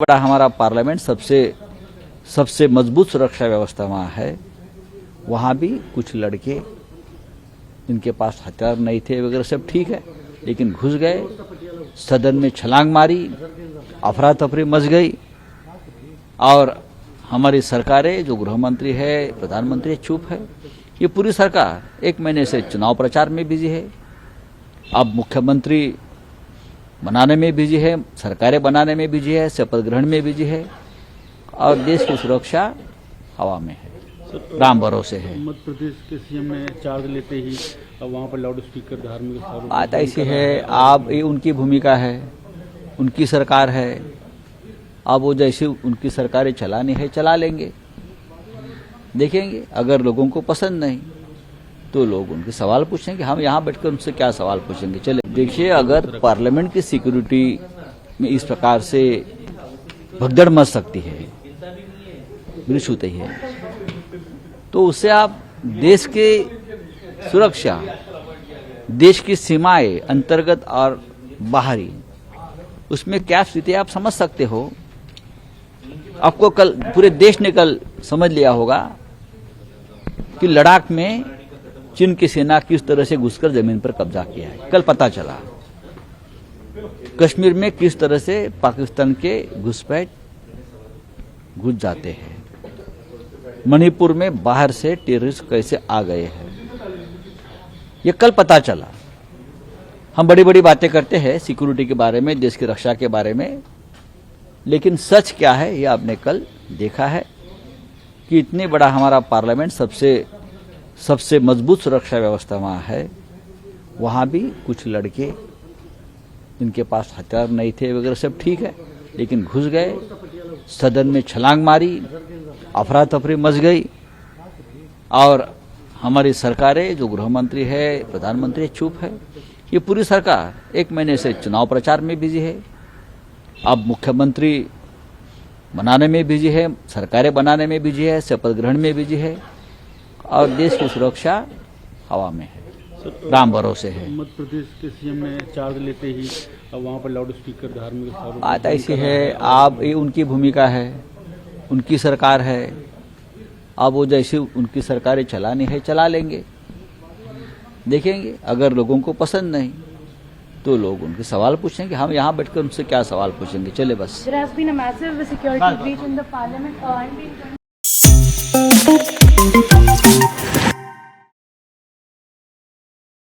बड़ा हमारा पार्लियामेंट सबसे मजबूत सुरक्षा व्यवस्था वहाँ है। वहाँ भी कुछ लड़के इनके पास हथियार नहीं थे वगैरह सब ठीक है, लेकिन घुस गए, सदन में छलांग मारी, अफरा तफरी मच गई और हमारी सरकारें, जो गृह मंत्री है, प्रधानमंत्री चुप है। ये पूरी सरकार 1 महीने से चुनाव प्रचार में बिजी है, अब मुख्यमंत्री बनाने में बिजी है, सरकारें बनाने में बिजी है, शपथ ग्रहण में बिजी है और देश की सुरक्षा हवा में है, राम भरोसे है। मध्य प्रदेश के सीएम ने चार्ज लेते ही वहाँ पर लाउड स्पीकर धार्मिक स्थानों बात ऐसी है, आप ये उनकी भूमिका है, उनकी सरकार है, अब वो जैसे उनकी सरकारें चलानी है चला लेंगे, देखेंगे। अगर लोगों को पसंद नहीं तो लोग उनके सवाल पूछेंगे, हम यहाँ बैठकर उनसे क्या सवाल पूछेंगे। चले देखिए, अगर पार्लियामेंट की सिक्योरिटी में इस प्रकार से भगदड़ मच सकती है, ब्रिश होती है, तो उससे आप देश के सुरक्षा, देश की सीमाएं अंतर्गत और बाहरी, उसमें क्या स्थिति है आप समझ सकते हो। आपको कल पूरे देश ने कल समझ लिया होगा कि लद्दाख में चीन की सेना किस तरह से घुसकर जमीन पर कब्जा किया है, कल पता चला। कश्मीर में किस तरह से पाकिस्तान के घुसपैठ घुस जाते हैं, मणिपुर में बाहर से टेररिस्ट कैसे आ गए हैं, ये कल पता चला। हम बड़ी बड़ी बातें करते हैं सिक्योरिटी के बारे में, देश की रक्षा के बारे में, लेकिन सच क्या है ये आपने कल देखा है कि इतने बड़ा हमारा पार्लियामेंट सबसे मजबूत सुरक्षा व्यवस्था वहाँ है। वहाँ भी कुछ लड़के इनके पास हथियार नहीं थे वगैरह सब ठीक है, लेकिन घुस गए, सदन में छलांग मारी, अफरा तफरी मच गई और हमारी सरकारें, जो गृह मंत्री है, प्रधानमंत्री चुप है। ये पूरी सरकार 1 महीने से चुनाव प्रचार में बिजी है, अब मुख्यमंत्री बनाने में बिजी है, सरकारें बनाने में बिजी है, शपथ ग्रहण में बिजी है और देश की सुरक्षा हवा में है, राम भरोसे है। मध्य प्रदेश के सीएम ने चार्ज लेते ही वहाँ पर लाउड स्पीकर धार्मिक स्थानों बात ऐसी है, आप ये उनकी भूमिका है, उनकी सरकार है, अब वो जैसे उनकी सरकारें चलानी है चला लेंगे, देखेंगे। अगर लोगों को पसंद नहीं तो लोग उनके सवाल पूछेंगे, हम यहाँ बैठकर उनसे क्या सवाल पूछेंगे। चले बस। There has been a massive security breach in the parliament.